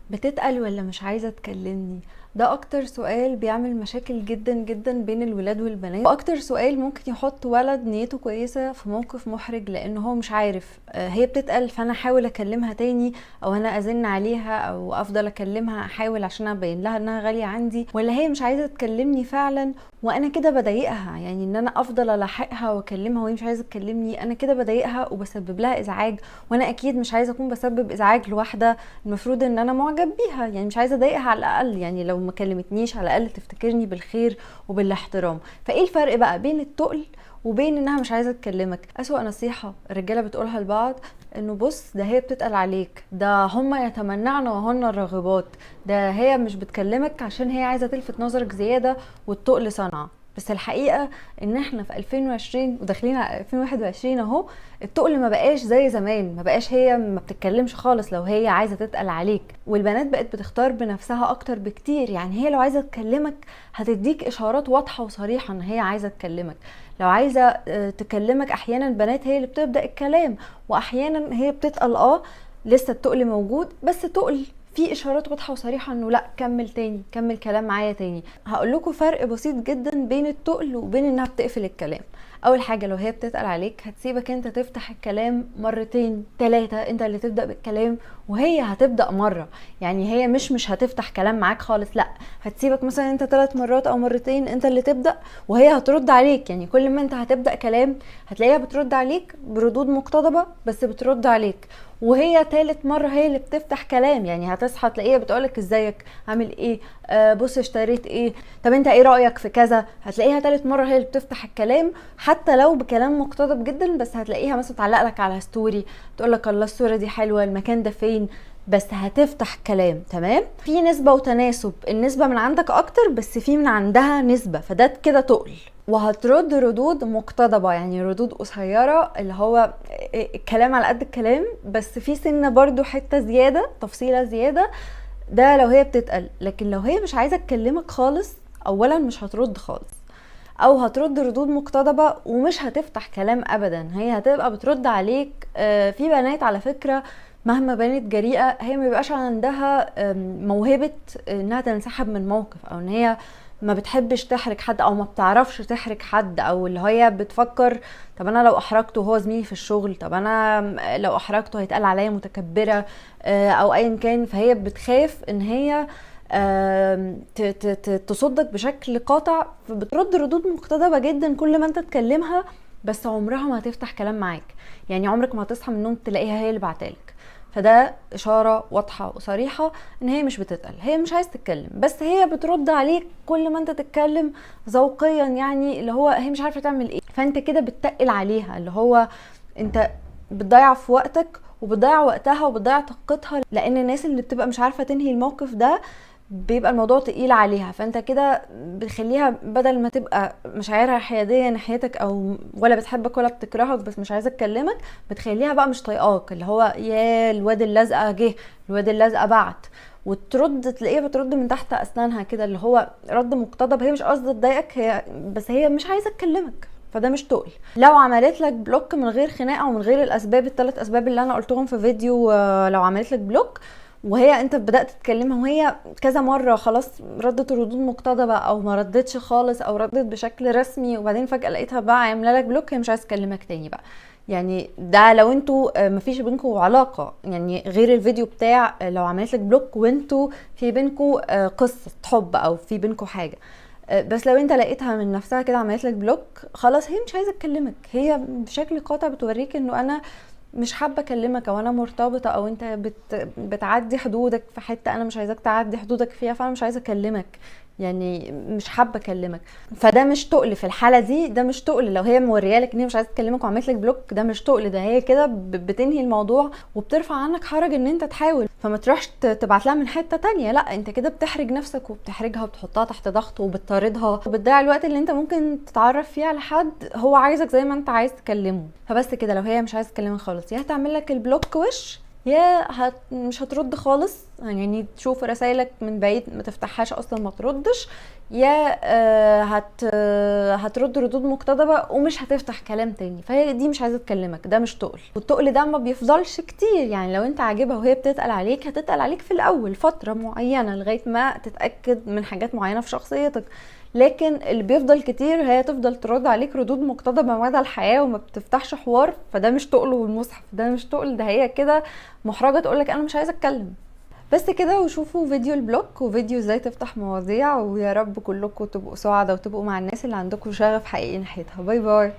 بتتقل ولا مش عايزة تكلمني؟ ده اكتر سؤال بيعمل مشاكل جدا جدا بين الولاد والبنات، واكتر سؤال ممكن يحط ولد نيته كويسة في موقف محرج، لان هو مش عارف هي بتتقل فانا احاول اكلمها تاني، او انا ازن عليها، او افضل اكلمها احاول عشان ابين لها انها غالية عندي، ولا هي مش عايزة تكلمني فعلا وانا كده بضايقها. يعني ان انا افضل الحقها واكلمها وهي مش عايزة تكلمني، انا كده بضايقها وبسبب لها ازعاج، وانا اكيد مش عايزة اكون بسبب ازعاج لواحدة المفروض ان انا معجب بيها. يعني مش عايزه اضايقها، على الاقل يعني لو ما كلمتنيش على الاقل تفتكرني بالخير وبالاحترام. فايه الفرق بقى بين التقل وبين انها مش عايزه تكلمك؟ اسوأ نصيحه الرجاله بتقولها لبعض انه بص ده هي بتتقل عليك، ده هما يتمنعن وهن الراغبات، ده هي مش بتكلمك عشان هي عايزه تلفت نظرك زياده والتقل صنعه. بس الحقيقه ان احنا في 2020 وداخلين على 2021 اهو، التقل ما بقاش زي زمان، ما بقاش هي ما بتتكلمش خالص لو هي عايزه تتقل عليك، والبنات بقت بتختار بنفسها اكتر بكتير. يعني هي لو عايزه تكلمك هتديك اشارات واضحه وصريحه ان هي عايزه تكلمك. لو عايزه تكلمك، احيانا البنات هي اللي بتبدا الكلام، واحيانا هي بتتقل. لسه التقل موجود، بس تقل في اشارات واضحه وصريحه انه لا كمل تاني، كمل كلام معايا تاني. هقول لكم فرق بسيط جدا بين التقل وبين انها بتقفل الكلام. اول حاجه، لو هي بتتقل عليك هتسيبك انت تفتح الكلام مرتين تلاتة، انت اللي تبدا بالكلام وهي هتبدا مره. يعني هي مش هتفتح كلام معاك خالص، لا، هتسيبك مثلا انت 3 مرات او مرتين انت اللي تبدا وهي هترد عليك. يعني كل ما انت هتبدا كلام هتلاقيها بترد عليك بردود مقتضبه، بس بترد عليك. وهي تالت مرة هي اللي بتفتح كلام، يعني هتصحى تلاقيها بتقولك ازيك، عامل ايه، بص اشتريت ايه، طب انت ايه رأيك في كذا. هتلاقيها تالت مرة هي اللي بتفتح الكلام، حتى لو بكلام مقتضب جدا، بس هتلاقيها مثلا تعلق لك على ستوري تقولك الله الصورة دي حلوة، المكان ده فين، بس هتفتح كلام. تمام، في نسبة وتناسب، النسبة من عندك اكتر بس في من عندها نسبة، فده كده تقل. وهترد ردود مقتضبة، يعني ردود قصيرة، اللي هو الكلام على قد الكلام، بس في سنة برضو حتة زيادة، تفصيلة زيادة. ده لو هي بتتقل. لكن لو هي مش عايزة تكلمك خالص، اولا مش هترد خالص، او هترد ردود مقتضبة ومش هتفتح كلام ابدا، هي هتبقى بترد عليك. في بنات على فكرة مهما بنت جريئة، هي ما بيبقاش عندها موهبة انها تنسحب من موقف، او ان هي ما بتحبش تحرج حد، او ما بتعرفش تحرج حد، او اللي هي بتفكر طب انا لو احرجته هو زميلي في الشغل، طب انا لو احرجته هيتقال عليا متكبرة، او ايا كان. فهي بتخاف ان هي تصدك بشكل قاطع، فبترد ردود مقتضبة جدا كل ما انت تكلمها، بس عمرها ما هتفتح كلام معاك. يعني عمرك ما هتصحى من النوم تلاقيها هي اللي بعتلك. فده اشاره واضحه وصريحه ان هي مش بتتقل، هي مش عايز تتكلم، بس هي بترد عليك كل ما انت تتكلم ذوقيا، يعني اللي هو هي مش عارفه تعمل ايه، فانت كده بتتقل عليها، اللي هو انت بتضيع في وقتك وبتضيع وقتها وبتضيع طاقتها. لان الناس اللي بتبقى مش عارفه تنهي الموقف ده بيبقى الموضوع تقيل عليها، فانت كده بتخليها بدل ما تبقى مشاعرها حياديه ناحيتك، او ولا بتحبك ولا بتكرهك بس مش عايزه تكلمك، بتخليها بقى مش طايقاك، اللي هو يا الواد اللزقه جه، الواد اللزقه بعت، وترد تلاقيها بترد من تحت اسنانها كده، اللي هو رد مقتضب، هي مش قصدها تضايقك، هي بس هي مش عايزه تكلمك، فده مش تقل. لو عملت لك بلوك من غير خناقه ومن غير الاسباب الثلاث اسباب اللي انا قلتهم في فيديو، لو عملت لك بلوك وهي انت بدأت تتكلمها وهي كذا مرة خلاص ردت ردود مقتضبة، او ما ردتش خالص، او ردت بشكل رسمي، وبعدين فجأة لقيتها بقى عاملة لك بلوك، هي مش عايزة تكلمك تاني بقى. يعني ده لو انتوا مفيش بينكوا علاقة، يعني غير الفيديو بتاع لو عملت لك بلوك وانتوا في بينكوا قصة حب او في بينكوا حاجة. بس لو انت لقيتها من نفسها كده عملت لك بلوك، خلاص هي مش عايزة تكلمك، هي بشكل قاطع بتوريك انه انا مش حابه اكلمك، او انا مرتبطه، او انت بتعدي حدودك في حته انا مش عايزاك تعدي حدودك فيها، فانا مش عايزه اكلمك، يعني مش حابه اكلمك. فده مش تقل في الحاله دي، ده مش تقل. لو هي موريالك ان هي مش عايزه تكلمك وعملت لك بلوك، ده مش تقل، ده هي كده بتنهي الموضوع وبترفع عنك حرج ان انت تحاول، فما تروحش تبعت لها من حته تانية، لا انت كده بتحرج نفسك وبتحرجها وبتحطها تحت ضغط وبتطاردها وبتضيع الوقت اللي انت ممكن تتعرف فيه على حد هو عايزك زي ما انت عايز تكلمه. فبس كده، لو هي مش عايزه تكلمك خالص، يا هتعمل لك البلوك وش، يا مش هترد خالص، يعني تشوف رسائلك من بعيد ما تفتحهاش اصلا ما تردش، يا هترد ردود مقتضبة ومش هتفتح كلام تاني. فهي دي مش عايزة تكلمك، ده مش تقل. والتقل ده ما بيفضلش كتير، يعني لو انت عاجبها وهي بتتقل عليك هتتقل عليك في الاول فترة معينة لغاية ما تتأكد من حاجات معينة في شخصيتك، لكن اللي بيفضل كتير هي تفضل ترد عليك ردود مقتضبة مدى الحياة وما بتفتحش حوار. فده مش تقل، والمصحف ده مش تقل، ده هي كده محرجة تقولك انا مش عايزة اتكلم. بس كده، وشوفوا فيديو البلوك وفيديو ازاي تفتح مواضيع، ويا رب كلكم تبقوا سعداء وتبقوا مع الناس اللي عندكم شغف حقيقي ناحيتها. باي باي.